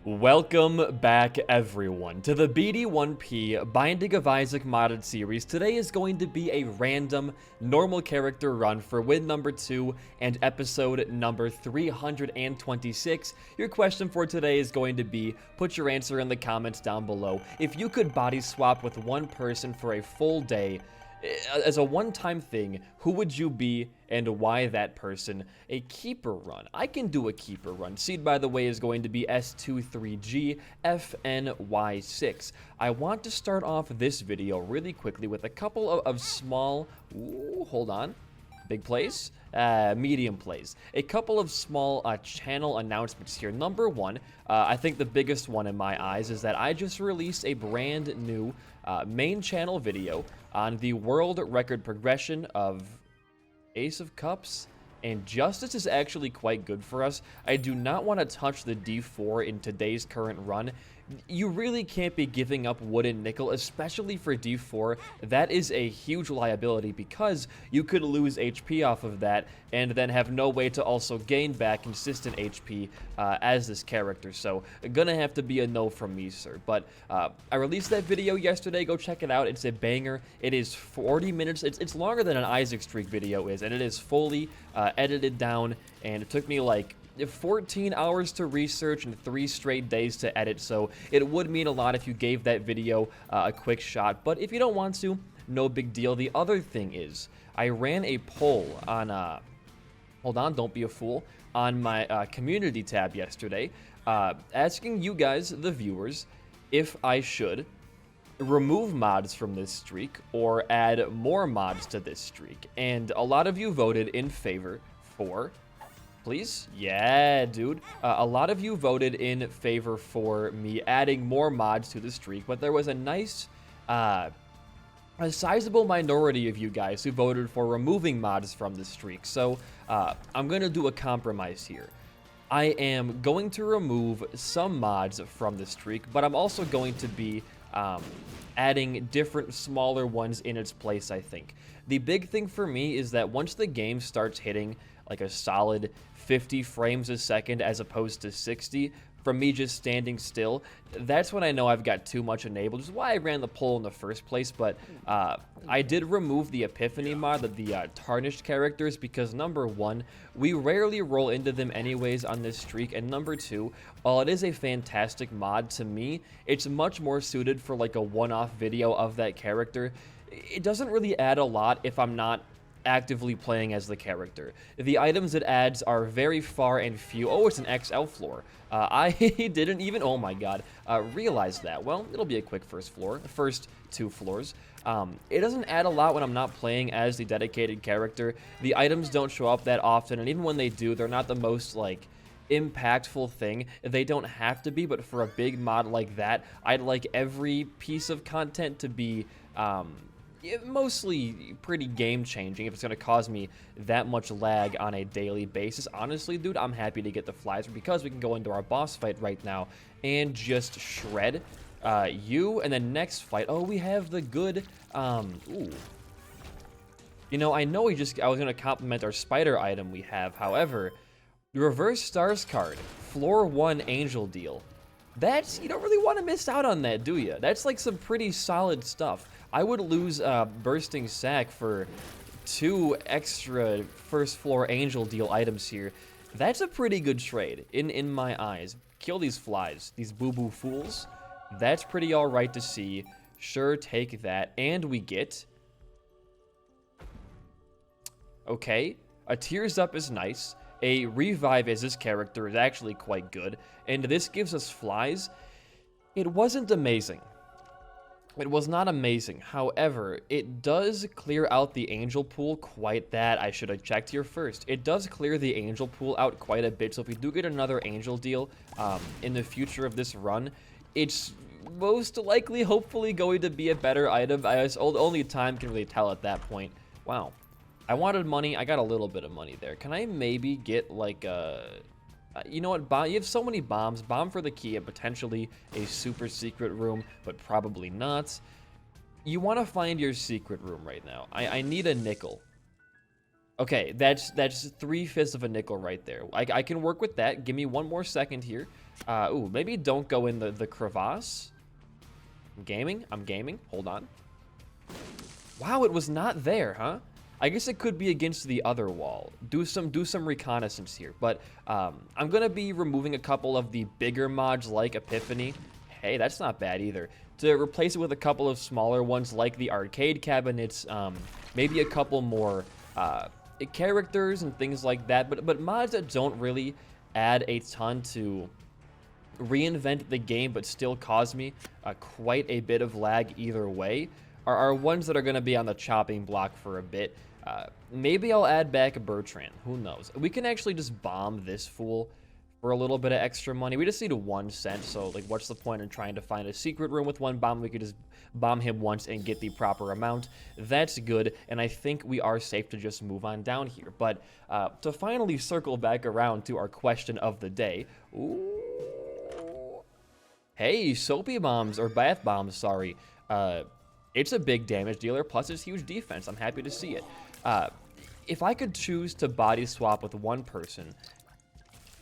Welcome back, everyone, to the BD1P Binding of Isaac modded series. Today is going to be a random, normal character run for win number 2 and episode number 326. Your question for today is going to be, put your answer in the comments down below. If you could body swap with one person for a full day, as a one-time thing, who would you be and why that person? A keeper run. I can do a keeper run. Seed, by the way, is going to be S23GFNY6. I want to start off this video really quickly with a couple of small... Ooh, hold on. Big plays, medium plays. A couple of small channel announcements here. Number one, I think the biggest one in my eyes is that I just released a brand new main channel video on the world record progression of Ace of Cups, and Justice is actually quite good for us. I do not want to touch the D4 in today's current run. You really can't be giving up wood and nickel, especially for D4. That is a huge liability because you could lose HP off of that and then have no way to also gain back consistent HP as this character. So gonna have to be a no from me, sir. But I released that video yesterday. Go check it out. It's a banger. It is 40 minutes. It's longer than an Isaac Streak video is, and it is fully edited down, and it took me like 14 hours to research and 3 straight days to edit, so it would mean a lot if you gave that video a quick shot, but if you don't want to, no big deal. The other thing is, I ran a poll on, hold on, don't be a fool, on my community tab yesterday, asking you guys, the viewers, if I should remove mods from this streak or add more mods to this streak, and a lot of you voted in favor for... Please? Yeah, dude. A lot of you voted in favor for me adding more mods to the streak, but there was a nice, a sizable minority of you guys who voted for removing mods from the streak. So I'm going to do a compromise here. I am going to remove some mods from the streak, but I'm also going to be adding different smaller ones in its place, I think. The big thing for me is that once the game starts hitting like a solid 50 frames a second as opposed to 60 from me just standing still, that's when I know I've got too much enabled, which is why I ran the poll in the first place. But I did remove the Epiphany mod, the tarnished characters, because number one, we rarely roll into them anyways on this streak, and number two, while it is a fantastic mod, to me, it's much more suited for like a one-off video of that character. It doesn't really add a lot if I'm not actively playing as the character. The items it adds are very far and few. Oh, it's an XL floor. I didn't even, oh my god, realize that. Well, it'll be a quick first 2 floors. It doesn't add a lot when I'm not playing as the dedicated character. The items don't show up that often, and even when they do, they're not the most, like, impactful thing. They don't have to be, but for a big mod like that, I'd like every piece of content to be, mostly pretty game-changing if it's going to cause me that much lag on a daily basis. Honestly, dude, I'm happy to get the flies because we can go into our boss fight right now and just shred you. And then next fight, oh, we have the good, ooh. You know, I know I was going to compliment our spider item we have. However, the Reverse Stars card, floor 1 angel deal. That's, you don't really want to miss out on that, do you? That's like some pretty solid stuff. I would lose Bursting Sack for 2 extra first floor angel deal items here. That's a pretty good trade in my eyes. Kill these flies, these boo-boo fools. That's pretty alright to see. Sure, take that. And we get... Okay, a Tears Up is nice. A Revive as this character is actually quite good. And this gives us flies. It wasn't amazing. It was not amazing. However, it does clear out the angel pool quite that. I should have checked here first. It does clear the angel pool out quite a bit. So if we do get another angel deal in the future of this run, it's most likely, hopefully, going to be a better item. Only time can really tell at that point. Wow. I wanted money. I got a little bit of money there. Can I maybe get like a... you know what, you have so many bombs. Bomb for the key and potentially a super secret room, but probably not. You want to find your secret room right now. I need a nickel. Okay, that's 3/5 of a nickel right there. I can work with that. Give me one more second here. Ooh, maybe don't go in the crevasse. I'm gaming. Hold on. Wow, it was not there, huh? I guess it could be against the other wall. Do some reconnaissance here. But I'm gonna be removing a couple of the bigger mods like Epiphany. Hey, that's not bad either. To replace it with a couple of smaller ones like the arcade cabinets, maybe a couple more characters and things like that. But mods that don't really add a ton to reinvent the game but still cause me quite a bit of lag either way are ones that are going to be on the chopping block for a bit. Maybe I'll add back Bertrand. Who knows? We can actually just bomb this fool for a little bit of extra money. We just need 1 cent, so like what's the point in trying to find a secret room with one bomb? We could just bomb him once and get the proper amount. That's good, and I think we are safe to just move on down here. But to finally circle back around to our question of the day. Ooh. Hey, soapy bombs, or bath bombs, sorry. It's a big damage dealer, plus it's huge defense. I'm happy to see it. If I could choose to body swap with one person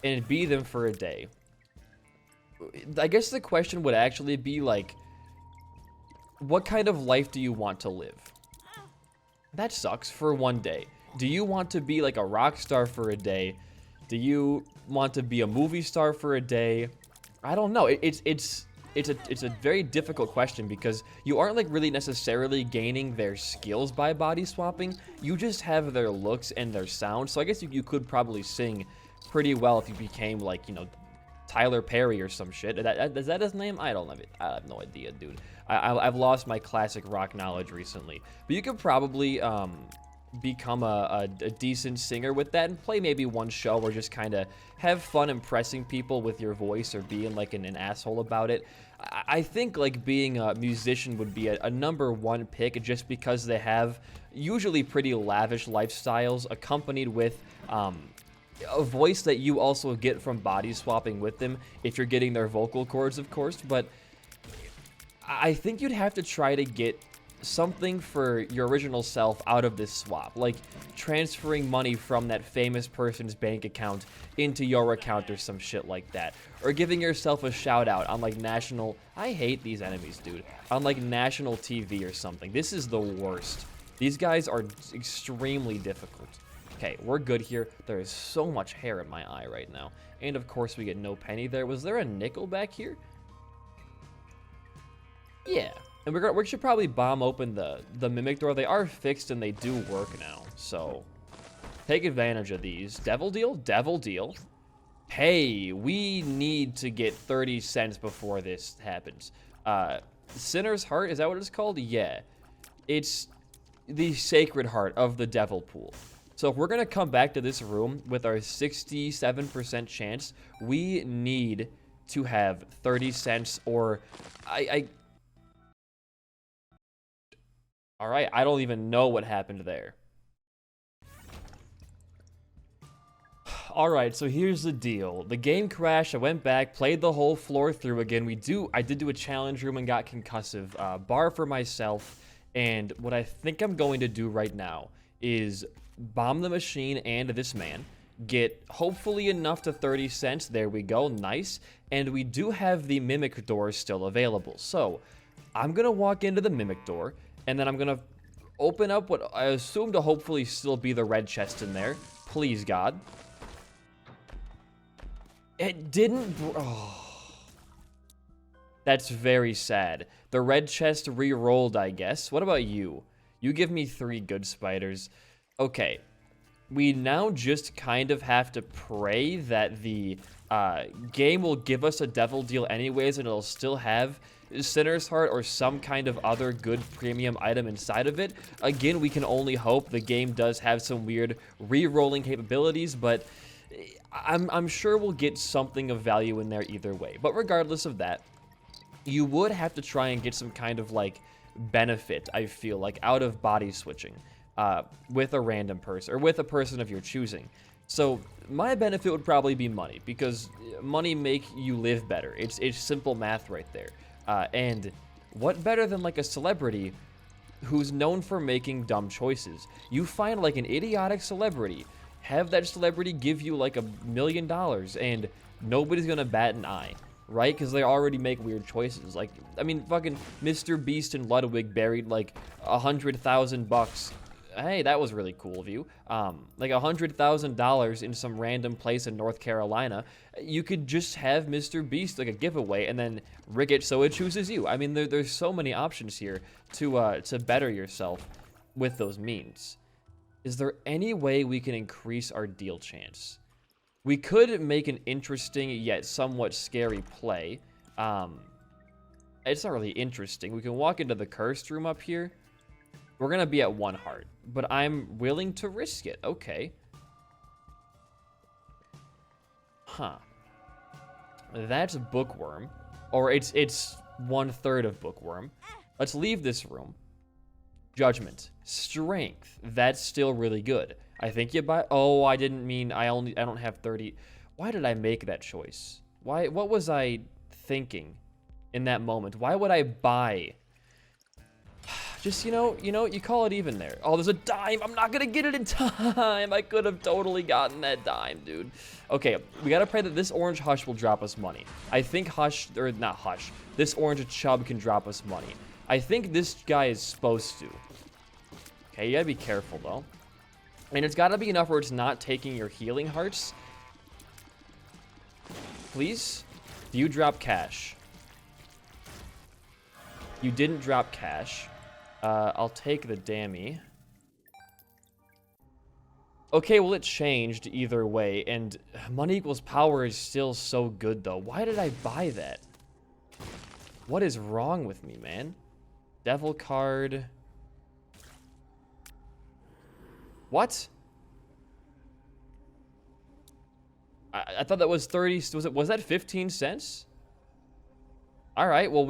and be them for a day, I guess the question would actually be like, what kind of life do you want to live? That sucks for one day. Do you want to be like a rock star for a day? Do you want to be a movie star for a day? I don't know. It's a very difficult question because you aren't like really necessarily gaining their skills by body swapping. You just have their looks and their sound. So I guess you could probably sing pretty well if you became like, you know, Tyler Perry or some shit. Is that his name? I don't know. I have no idea, dude. I've lost my classic rock knowledge recently. But you could probably become a decent singer with that and play maybe one show or just kind of have fun impressing people with your voice or being like an asshole about it. I think like being a musician would be a number one pick just because they have usually pretty lavish lifestyles accompanied with a voice that you also get from body swapping with them if you're getting their vocal cords, of course. But I think you'd have to try to get something for your original self out of this swap, like transferring money from that famous person's bank account into your account or some shit like that, or giving yourself a shout out on like national, I hate these enemies, dude, on like national TV or something. This is the worst. These guys are extremely difficult. Okay, we're good here. There is so much hair in my eye right now, and of course we get no penny there. Was there a nickel back here? Yeah. And we should probably bomb open the mimic door. They are fixed and they do work now. So take advantage of these. Devil deal? Devil deal. Hey, we need to get 30 cents before this happens. Sinner's Heart, is that what it's called? Yeah. It's the sacred heart of the devil pool. So if we're going to come back to this room with our 67% chance, we need to have 30 cents or all right, I don't even know what happened there. All right, so here's the deal. The game crashed. I went back, played the whole floor through again. I did do a challenge room and got concussive. Bar for myself. And what I think I'm going to do right now is bomb the machine and this man. Get hopefully enough to 30 cents. There we go. Nice. And we do have the mimic door still available. So I'm going to walk into the mimic door. And then I'm going to open up what I assume to hopefully still be the red chest in there. Please, God. It didn't... Oh. That's very sad. The red chest re-rolled, I guess. What about you? You give me 3 good spiders. Okay. We now just kind of have to pray that the game will give us a devil deal anyways, and it'll still have Sinner's Heart or some kind of other good premium item inside of it. Again, we can only hope. The game does have some weird re-rolling capabilities, but I'm sure we'll get something of value in there either way. But regardless of that, you would have to try and get some kind of like benefit, I feel like, out of body switching with a random person or with a person of your choosing. So my benefit would probably be money, because money make you live better. It's simple math right there. And what better than like a celebrity who's known for making dumb choices. You find like an idiotic celebrity, have that celebrity give you like $1 million, and nobody's gonna bat an eye, right? Because they already make weird choices. Like, I mean, fucking Mr. Beast and Ludwig buried like $100,000. Hey, that was really cool of you. Like $100,000 in some random place in North Carolina. You could just have Mr. Beast like a giveaway and then rig it so it chooses you. I mean, there's so many options here to better yourself with those means. Is there any way we can increase our deal chance? We could make an interesting yet somewhat scary play. It's not really interesting. We can walk into the cursed room up here. We're gonna be at 1 heart, but I'm willing to risk it. Okay. Huh. That's bookworm, or it's 1/3 of bookworm. Let's leave this room. Judgment, strength. That's still really good. I think you buy. Oh, I didn't mean. I don't have 30. Why did I make that choice? Why? What was I thinking in that moment? Why would I buy? Just, you call it even there. Oh, there's a dime. I'm not gonna get it in time. I could have totally gotten that dime, dude. Okay, we gotta pray that this orange hush will drop us money. I think not hush. This orange chub can drop us money. I think this guy is supposed to. Okay, you gotta be careful, though. And it's gotta be enough where it's not taking your healing hearts. Please? Do you drop cash? You didn't drop cash. I'll take the dammy. Okay, well, it changed either way, and money equals power is still so good, though. Why did I buy that? What is wrong with me, man? Devil card. What? I thought that was 30. Was that 15 cents? All right, well,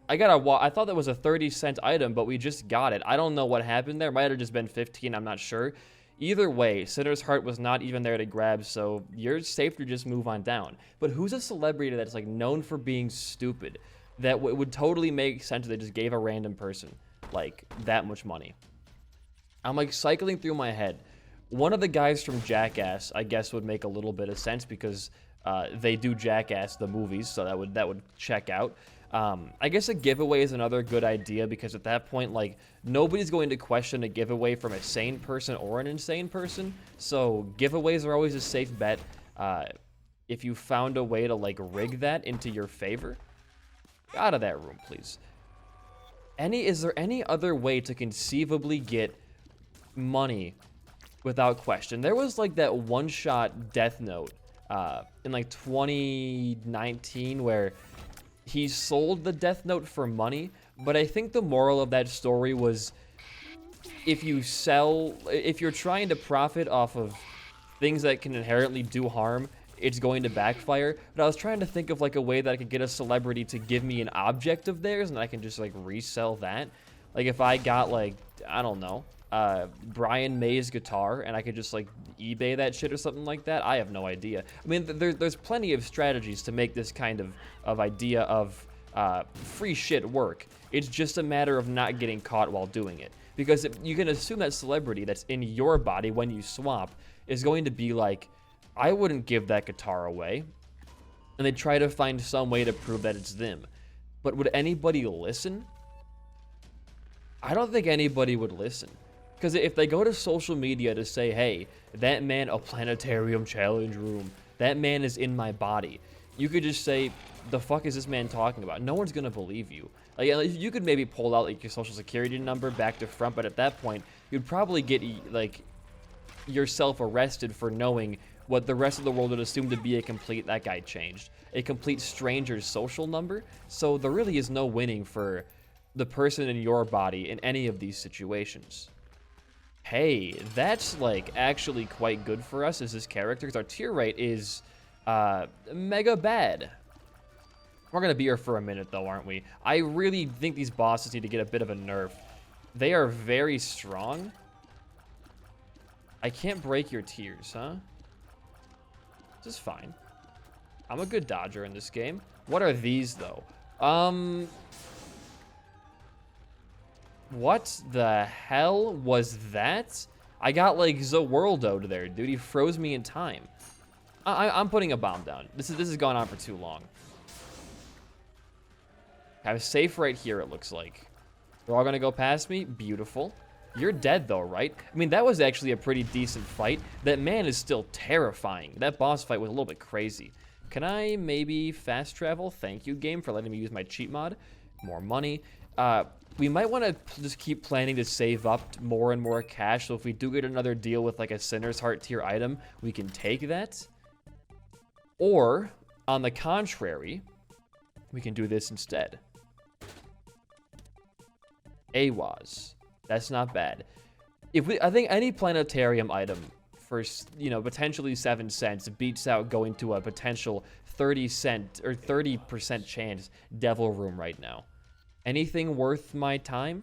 I thought that was a 30-cent item, but we just got it. I don't know what happened there. Might have just been 15, I'm not sure. Either way, Sinner's Heart was not even there to grab, so you're safe to just move on down. But who's a celebrity that's like known for being stupid that would totally make sense if they just gave a random person like that much money? I'm like cycling through my head. One of the guys from Jackass, I guess, would make a little bit of sense because they do Jackass the movies, so that would check out. I guess a giveaway is another good idea because at that point, like, nobody's going to question a giveaway from a sane person or an insane person. So giveaways are always a safe bet. If you found a way to, like, rig that into your favor, get out of that room, please. Is there any other way to conceivably get money without question? There was, like, that one-shot Death Note in, like, 2019 where he sold the Death Note for money, but I think the moral of that story was if you're trying to profit off of things that can inherently do harm, it's going to backfire. But I was trying to think of like a way that I could get a celebrity to give me an object of theirs and I can just like resell that. Like if I got like, I don't know, Brian May's guitar and I could just like eBay that shit or something like that. I have no idea. I mean, there's plenty of strategies to make this kind of idea of free shit work. It's just a matter of not getting caught while doing it. Because you can assume that celebrity that's in your body when you swap is going to be like, I wouldn't give that guitar away. And they try to find some way to prove that it's them. But would anybody listen? I don't think anybody would listen. Because if they go to social media to say, hey, that man, a planetarium challenge room, that man is in my body, you could just say, the fuck is this man talking about? No one's going to believe you. Like, you could maybe pull out like your social security number back to front, but at that point, you'd probably get like yourself arrested for knowing what the rest of the world would assume to be that guy changed. A complete stranger's social number. So there really is no winning for the person in your body in any of these situations. Hey, that's like actually quite good for us as this character, because our tier rate is mega bad. We're gonna be here for a minute though, aren't we? I really think these bosses need to get a bit of a nerf. They are very strong. I can't break your tears, huh? This is fine. I'm a good dodger in this game. What are these though? What the hell was that? I got like Zworldo'd there, dude. He froze me in time. I'm putting a bomb down. This has gone on for too long. I was safe right here, it looks like. They're all gonna go past me. Beautiful. You're dead though, right? I mean, that was actually a pretty decent fight. That man is still terrifying. That boss fight was a little bit crazy. Can I maybe fast travel? Thank you, game, for letting me use my cheat mod. More money. We might want to just keep planning to save up more and more cash, so if we do get another deal with like a Sinner's Heart tier item, we can take that. Or, on the contrary, we can do this instead. AWAS. That's not bad. I think any planetarium item for, you know, potentially 7 cents beats out going to a potential 30-cent or 30% chance Devil Room right now. Anything worth my time?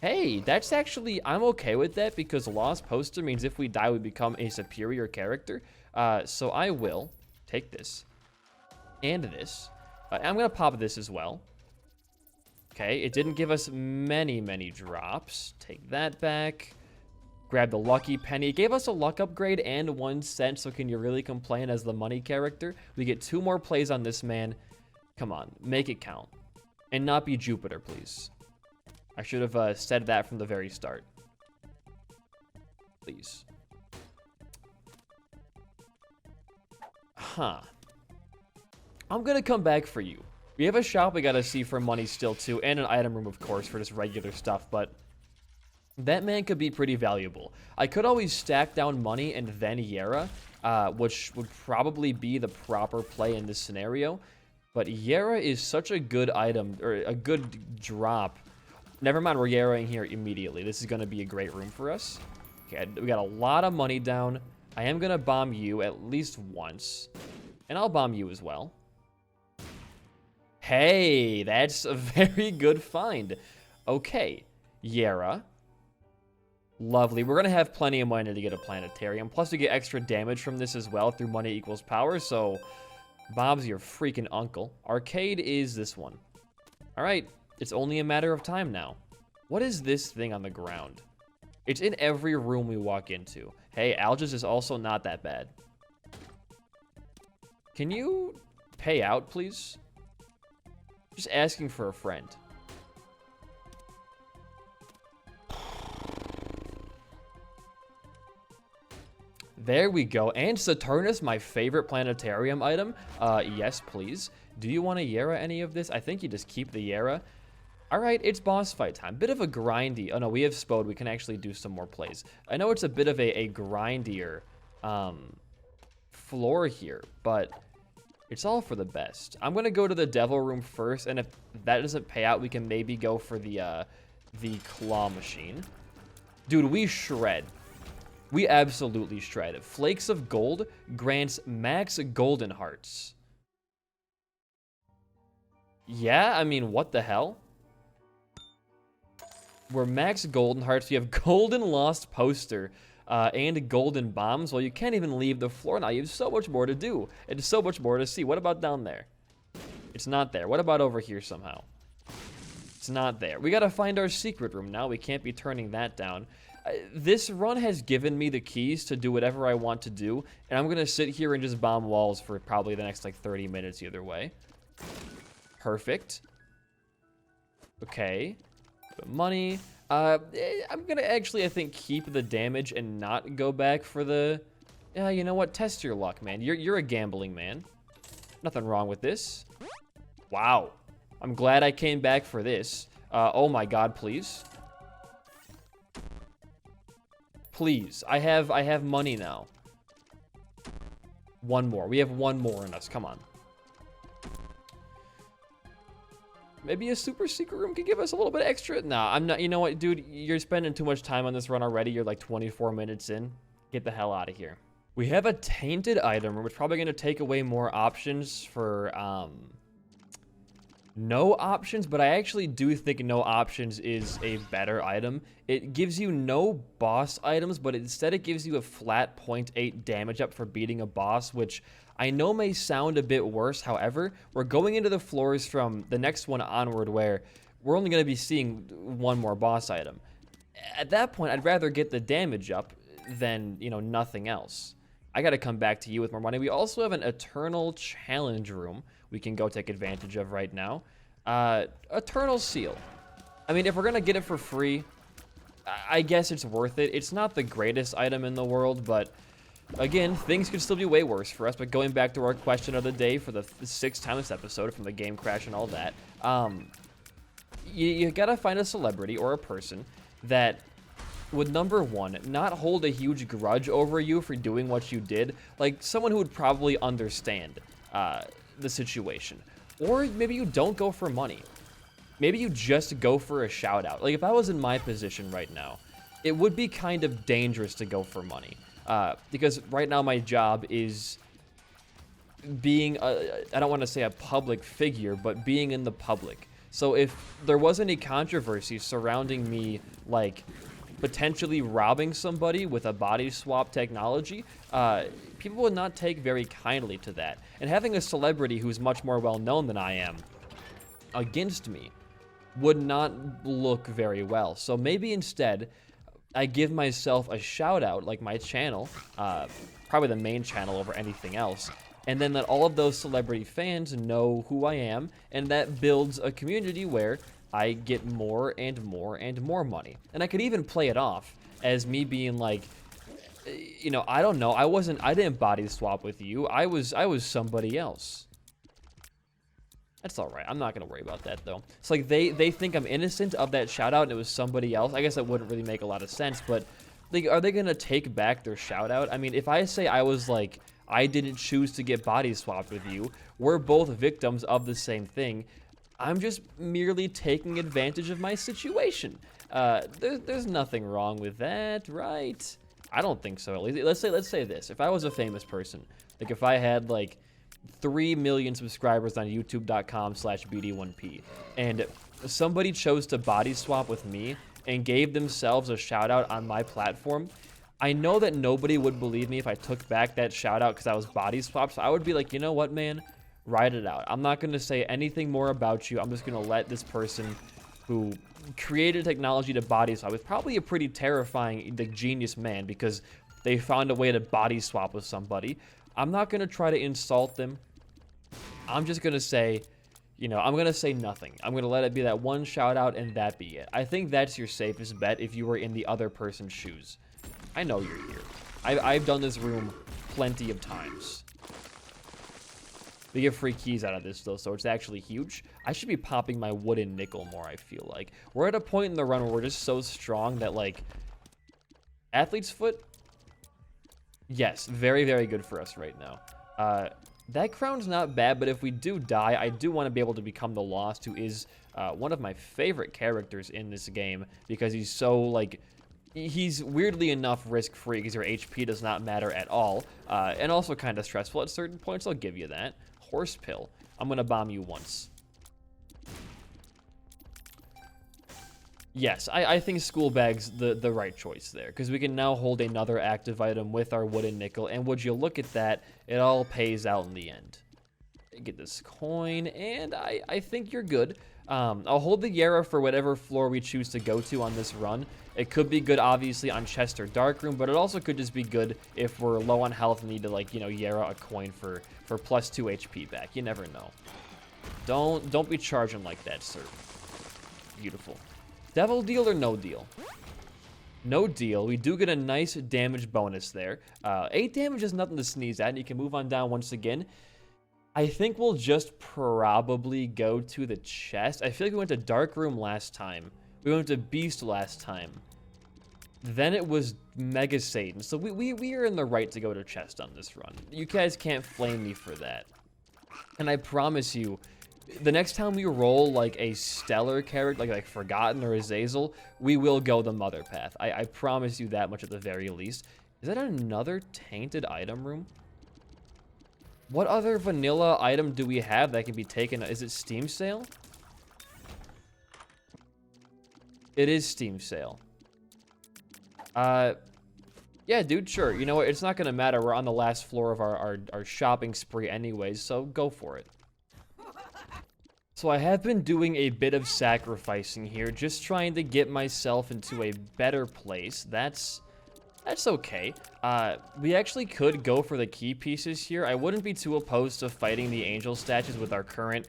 Hey, that's actually, I'm okay with that because Lost Poster means if we die, we become a superior character. So I will take this and this. I'm going to pop this as well. Okay, it didn't give us many drops. Take that back. Grab the lucky penny. It gave us a luck upgrade and 1 cent, so can you really complain as the money character? We get 2 more plays on this man. Come on, make it count. And not be Jupiter, please. I should have said that from the very start. Please. Huh. I'm gonna come back for you. We have a shop we gotta see for money still too, and an item room, of course, for just regular stuff, but that man could be pretty valuable. I could always stack down money and then Yera, which would probably be the proper play in this scenario, but Yera is such a good item, or a good drop. Never mind, we're Yeraing here immediately. This is gonna be a great room for us. Okay, we got a lot of money down. I am gonna bomb you at least once, and I'll bomb you as well. Hey, that's a very good find. Okay, Yera. Lovely. We're going to have plenty of money to get a planetarium. Plus, we get extra damage from this as well through money equals power. So, Bob's your freaking uncle. Arcade is this one. All right. It's only a matter of time now. What is this thing on the ground? It's in every room we walk into. Hey, Algis is also not that bad. Can you pay out, please? Just asking for a friend. There we go. And Saturnus, my favorite planetarium item. Yes, please. Do you want to Yera any of this? I think you just keep the Yera. All right, it's boss fight time. Bit of a grindy. Oh, no, we have Spode. We can actually do some more plays. I know it's a bit of a grindier floor here, but it's all for the best. I'm going to go to the Devil Room first, and if that doesn't pay out, we can maybe go for the claw machine. Dude, we shred. We absolutely shred. Flakes of Gold grants max golden hearts. Yeah, I mean, what the hell? We're max golden hearts. We have golden Lost Poster. And golden bombs. Well, you can't even leave the floor now. You have so much more to do. And so much more to see. What about down there? It's not there. What about over here somehow? It's not there. We gotta find our secret room now. We can't be turning that down. This run has given me the keys to do whatever I want to do. And I'm gonna sit here and just bomb walls for probably the next, like, 30 minutes either way. Perfect. Okay. Money. I'm gonna actually, I think, keep the damage and not go back for the... Yeah, you know what? Test your luck, man. You're a gambling man. Nothing wrong with this. Wow. I'm glad I came back for this. Oh my god, please. Please. I have money now. One more. We have one more in us. Come on. Maybe a super secret room could give us a little bit extra. Nah, I'm not. You know what, dude? You're spending too much time on this run already. You're like 24 minutes in. Get the hell out of here. We have a tainted item, which is probably going to take away more options for no options, but I actually do think no options is a better item. It gives you no boss items, but instead it gives you a flat 0.8 damage up for beating a boss, which I know may sound a bit worse. However, we're going into the floors from the next one onward where we're only going to be seeing one more boss item. At that point, I'd rather get the damage up than, you know, nothing else. I got to come back to you with more money. We also have an Eternal Challenge room we can go take advantage of right now. Eternal Seal. I mean, if we're going to get it for free, I guess it's worth it. It's not the greatest item in the world, but again, things could still be way worse for us. But going back to our question of the day for the 6th time this episode from the game crash and all that, you gotta find a celebrity or a person that would, number one, not hold a huge grudge over you for doing what you did, like someone who would probably understand the situation. Or maybe you don't go for money. Maybe you just go for a shout out. Like if I was in my position right now, it would be kind of dangerous to go for money. Because right now my job is being, I don't want to say a public figure, but being in the public. So if there was any controversy surrounding me, like potentially robbing somebody with a body swap technology, people would not take very kindly to that. And having a celebrity who's much more well known than I am against me would not look very well. So maybe instead, I give myself a shout out, like my channel, probably the main channel over anything else, and then let all of those celebrity fans know who I am, and that builds a community where I get more and more and more money. And I could even play it off as me being like, you know, I don't know, I didn't body swap with you, I was somebody else. That's all right. I'm not going to worry about that, though. It's like they think I'm innocent of that shout-out and it was somebody else. I guess that wouldn't really make a lot of sense, but like, are they going to take back their shout-out? I mean, if I say I was like, I didn't choose to get body swapped with you, we're both victims of the same thing, I'm just merely taking advantage of my situation. There's nothing wrong with that, right? I don't think so, at least. Let's say this. If I was a famous person, like if I had like 3 million subscribers on youtube.com/BD1P, and somebody chose to body swap with me and gave themselves a shout out on my platform, I know that nobody would believe me if I took back that shout out because I was body swapped. So I would be like, you know what, man, write it out. I'm not going to say anything more about you. I'm just going to let this person who created technology to body swap with probably a pretty terrifying, like, genius man, because they found a way to body swap with somebody. I'm not going to try to insult them. I'm just going to say, you know, I'm going to say nothing. I'm going to let it be that one shout out and that be it. I think that's your safest bet if you were in the other person's shoes. I know you're here. I've done this room plenty of times. We get free keys out of this, though, so it's actually huge. I should be popping my wooden nickel more, I feel like. We're at a point in the run where we're just so strong that, like, athlete's foot? Yes, very, very good for us right now. That crown's not bad, but if we do die, I do want to be able to become the Lost, who is one of my favorite characters in this game, because he's so, like, he's weirdly enough risk-free, because your HP does not matter at all, and also kind of stressful at certain points. I'll give you that. Horse pill. I'm going to bomb you once. Yes, I think school bag's the right choice there, because we can now hold another active item with our wooden nickel, and would you look at that, it all pays out in the end. Get this coin, and I think you're good. I'll hold the Yara for whatever floor we choose to go to on this run. It could be good, obviously, on Chester Darkroom, but it also could just be good if we're low on health and need to, like, you know, Yara a coin for plus 2 HP back. You never know. Don't be charging like that, sir. Beautiful. Devil deal or no deal? No deal. We do get a nice damage bonus there. 8 damage is nothing to sneeze at, and you can move on down once again. I think we'll just probably go to the chest. I feel like we went to Dark Room last time. We went to Beast last time. Then it was Mega Satan. So we are in the right to go to chest on this run. You guys can't flame me for that. And I promise you, the next time we roll like a stellar character, like Forgotten or Azazel, we will go the Mother Path. I promise you that much at the very least. Is that another tainted item room? What other vanilla item do we have that can be taken? Is it Steam Sale? It is Steam Sale. Yeah, dude, sure. You know what? It's not going to matter. We're on the last floor of our shopping spree anyways, so go for it. So I have been doing a bit of sacrificing here, just trying to get myself into a better place. That's okay. We actually could go for the key pieces here. I wouldn't be too opposed to fighting the angel statues with our current,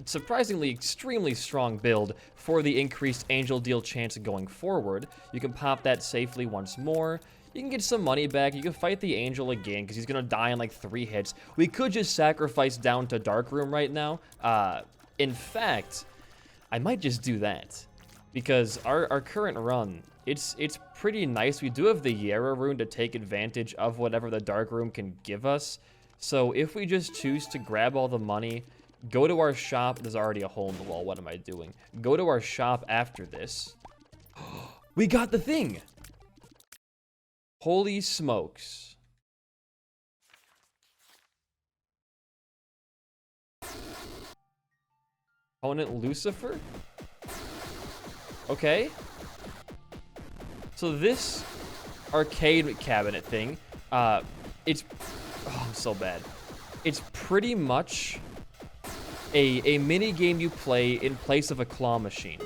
surprisingly extremely strong build for the increased angel deal chance going forward. You can pop that safely once more. You can get some money back. You can fight the angel again because he's going to die in like 3 hits. We could just sacrifice down to Dark Room right now. In fact, I might just do that because our current run, it's pretty nice. We do have the Yara rune to take advantage of whatever the Dark Room can give us. So if we just choose to grab all the money, go to our shop. There's already a hole in the wall. What am I doing? Go to our shop after this. We got the thing. Holy smokes. Opponent Lucifer? Okay. So this arcade cabinet thing, it's, oh, I'm so bad. It's pretty much a mini game you play in place of a claw machine.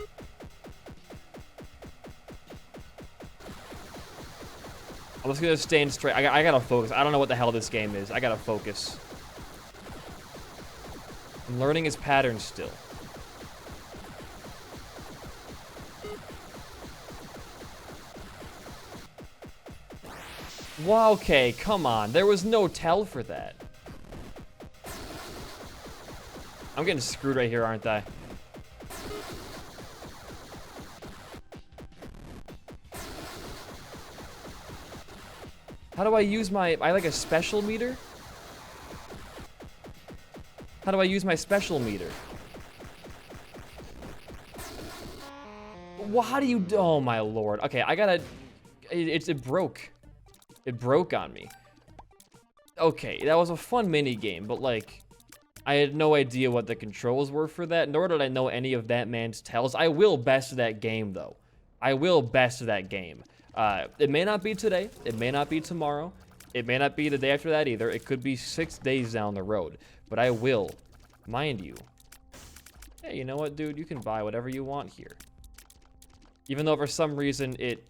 I'm just gonna stand straight. I gotta focus. I don't know what the hell this game is. I gotta focus. I'm learning his patterns still. Wow, okay, come on. There was no tell for that. I'm getting screwed right here, aren't I? How do I use my... I like a special meter? How do I use my special meter? Well, how do you... Oh, my lord. Okay, I gotta... It broke. It broke on me. Okay, that was a fun mini game, but like... I had no idea what the controls were for that, nor did I know any of that man's tells. I will best that game, though. I will best that game. It may not be today. It may not be tomorrow. It may not be the day after that either. It could be 6 days down the road. But I will, mind you. Hey, you know what, dude? You can buy whatever you want here. Even though for some reason it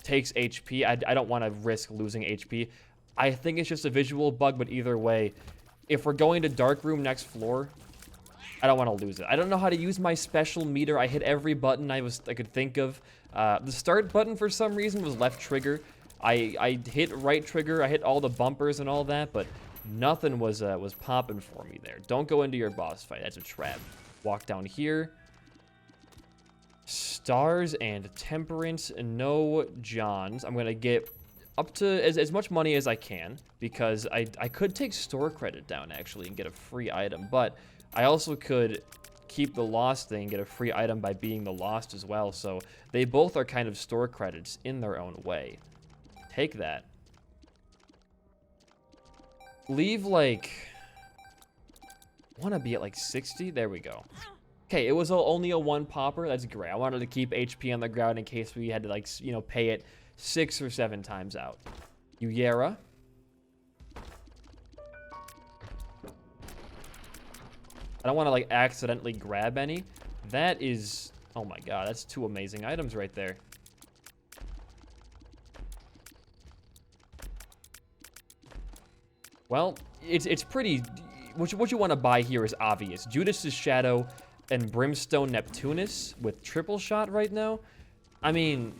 takes HP, I don't want to risk losing HP. I think it's just a visual bug, but either way, if we're going to Dark Room next floor, I don't want to lose it. I don't know how to use my special meter. I hit every button I could think of. The start button for some reason was left trigger. I hit right trigger. I hit all the bumpers and all that, but nothing was popping for me there. Don't go into your boss fight. That's a trap. Walk down here. Stars and Temperance. No Johns. I'm gonna get up to as much money as I can because I could take store credit down actually and get a free item, but I also could keep the lost thing, get a free item by being the lost as well. So they both are kind of store credits in their own way. Take that. Leave like, want to be at like 60. There we go. Okay, it was only a 1 popper. That's great. I wanted to keep HP on the ground in case we had to like, you know, pay it 6 or 7 times out. Uyera. I don't want to like accidentally grab any. That is, oh my god, that's 2 amazing items right there. Well, it's pretty, what you want to buy here is obvious. Judas's Shadow and Brimstone Neptunus with triple shot right now. I mean,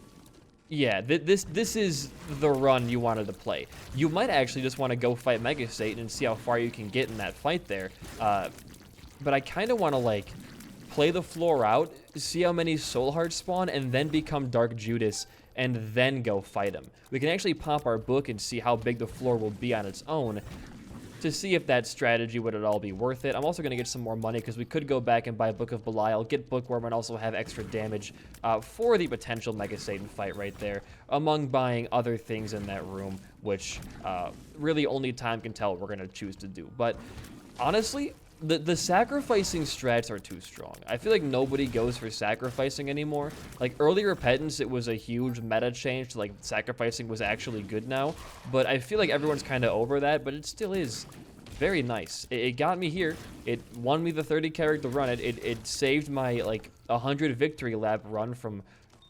yeah, this is the run you wanted to play. You might actually just want to go fight Mega Satan and see how far you can get in that fight there. But I kind of want to, like, play the floor out, see how many Soul Hearts spawn, and then become Dark Judas, and then go fight him. We can actually pop our book and see how big the floor will be on its own to see if that strategy would at all be worth it. I'm also going to get some more money because we could go back and buy Book of Belial, get Bookworm, and also have extra damage for the potential Mega Satan fight right there, among buying other things in that room, which really only time can tell what we're going to choose to do. But honestly, the sacrificing strats are too strong. I feel like nobody goes for sacrificing anymore. Like early Repentance, it was a huge meta change to like sacrificing was actually good now. But I feel like everyone's kind of over that, but it still is Very nice. It got me here. It won me the 30 character run. It saved my, like, 100 victory lap run from,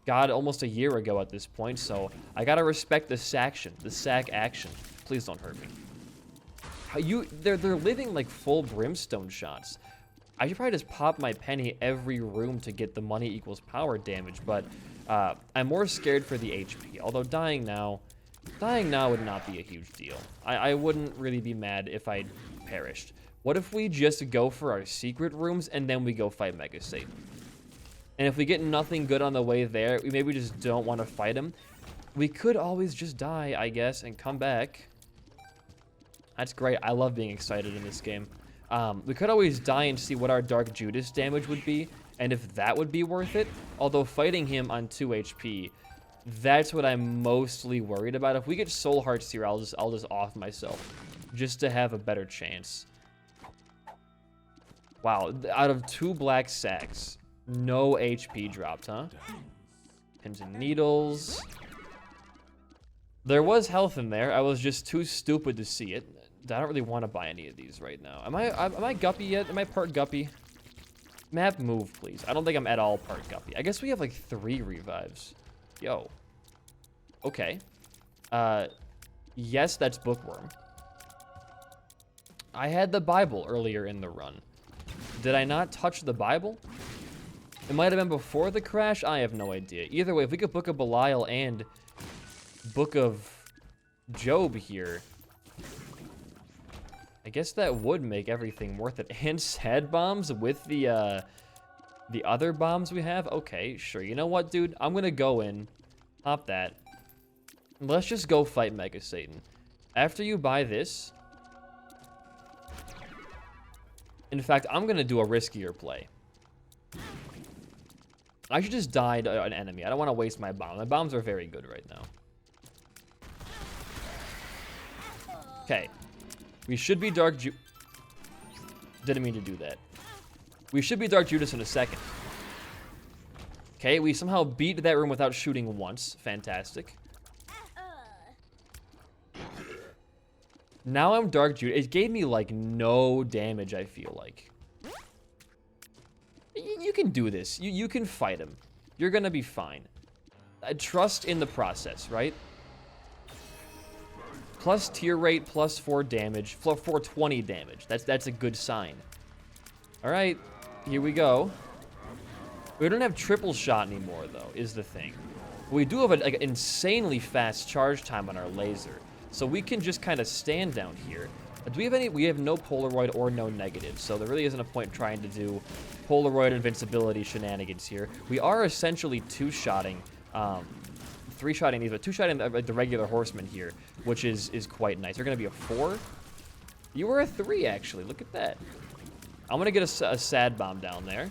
God, almost a year ago at this point. So I gotta respect the sack action. Please don't hurt me. They're living like full brimstone shots. I should probably just pop my penny every room to get the money equals power damage, but I'm more scared for the HP. Although dying now would not be a huge deal. I wouldn't really be mad if I perished. What if we just go for our secret rooms and then we go fight Mega Satan? And if we get nothing good on the way there, we maybe just don't want to fight him. We could always just die, I guess, and come back. That's great. I love being excited in this game. We could always die and see what our Dark Judas damage would be, and if that would be worth it. Although fighting him on 2 HP, that's what I'm mostly worried about. If we get Soul Hearts here, I'll just off myself, just to have a better chance. Wow, out of 2 black sacks, no HP dropped, huh? Pins and needles. There was health in there. I was just too stupid to see it. I don't really want to buy any of these right now. Am I guppy yet? Am I part guppy? Map move, please. I don't think I'm at all part guppy. I guess we have like 3 revives. Yo. Okay. Yes, that's bookworm. I had the Bible earlier in the run. Did I not touch the Bible? It might have been before the crash. I have no idea. Either way, if we could Book of Belial and Book of Job here, I guess that would make everything worth it. And sad bombs with the other bombs we have? Okay, sure. You know what, dude? I'm gonna go in, pop that. Let's just go fight Mega Satan. After you buy this, in fact, I'm gonna do a riskier play. I should just die to an enemy. I don't want to waste my bomb. My bombs are very good right now. Okay. We should be Dark Didn't mean to do that. We should be Dark Judas in a second. Okay, we somehow beat that room without shooting once. Fantastic. Now I'm Dark Judas. It gave me, like, no damage, I feel like. You can do this. You can fight him. You're gonna be fine. Trust in the process, right? Plus tier rate, plus 4 damage, 420 damage. That's a good sign. All right, here we go. We don't have triple shot anymore, though, is the thing. We do have an insanely fast charge time on our laser, so we can just kind of stand down here. Do we have any? We have no Polaroid or no negative, so there really isn't a point trying to do Polaroid invincibility shenanigans here. We are essentially 2-shotting, 3-shotting these, but 2-shotting the regular horseman here, which is quite nice. They're going to be a 4. You were a 3, actually. Look at that. I'm going to get a sad bomb down there.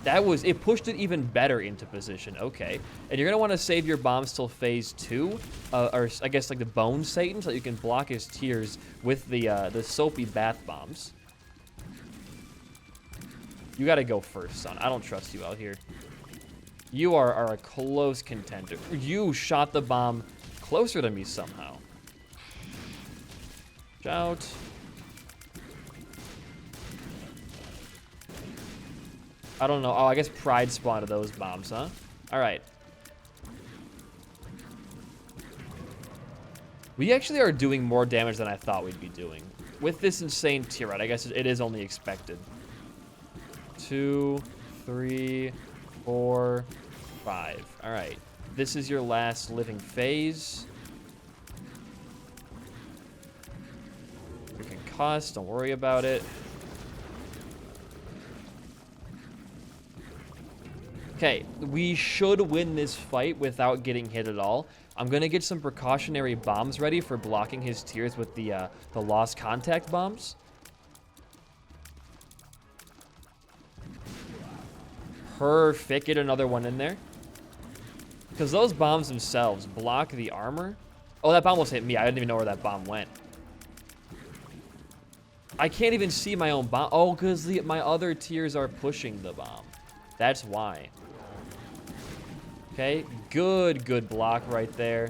It pushed it even better into position. Okay. And you're going to want to save your bombs till phase 2, or I guess like the Bone Satan, so that you can block his tears with the soapy bath bombs. You got to go first, son. I don't trust you out here. You are a close contender. You shot the bomb closer to me somehow. Shout. I don't know. Oh, I guess Pride spawned those bombs, huh? All right. We actually are doing more damage than I thought we'd be doing. With this insane tier rate, I guess it is only expected. 2, 3, 4, 5. All right. This is your last living phase. You're concussed. Don't worry about it. Okay, we should win this fight without getting hit at all. I'm gonna get some precautionary bombs ready for blocking his tears with the lost contact bombs. Perfect, get another one in there. Because those bombs themselves block the armor. Oh, that bomb almost hit me. I didn't even know where that bomb went. I can't even see my own bomb. Oh, because my other tiers are pushing the bomb. That's why. Okay, good block right there.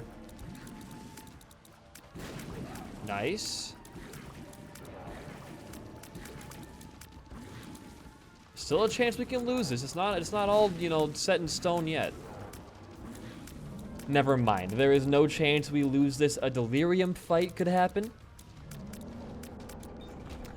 Nice. still a chance we can lose this. It's not all, you know, set in stone yet. Never mind. There is no chance we lose this. A delirium fight could happen.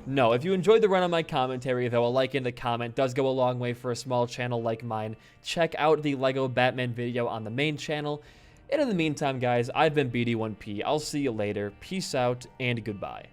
No, if you enjoyed the run on my commentary, though, a like and a comment does go a long way for a small channel like mine. Check out the Lego Batman video on the main channel. And in the meantime, guys, I've been BD1P. I'll see you later. Peace out and goodbye.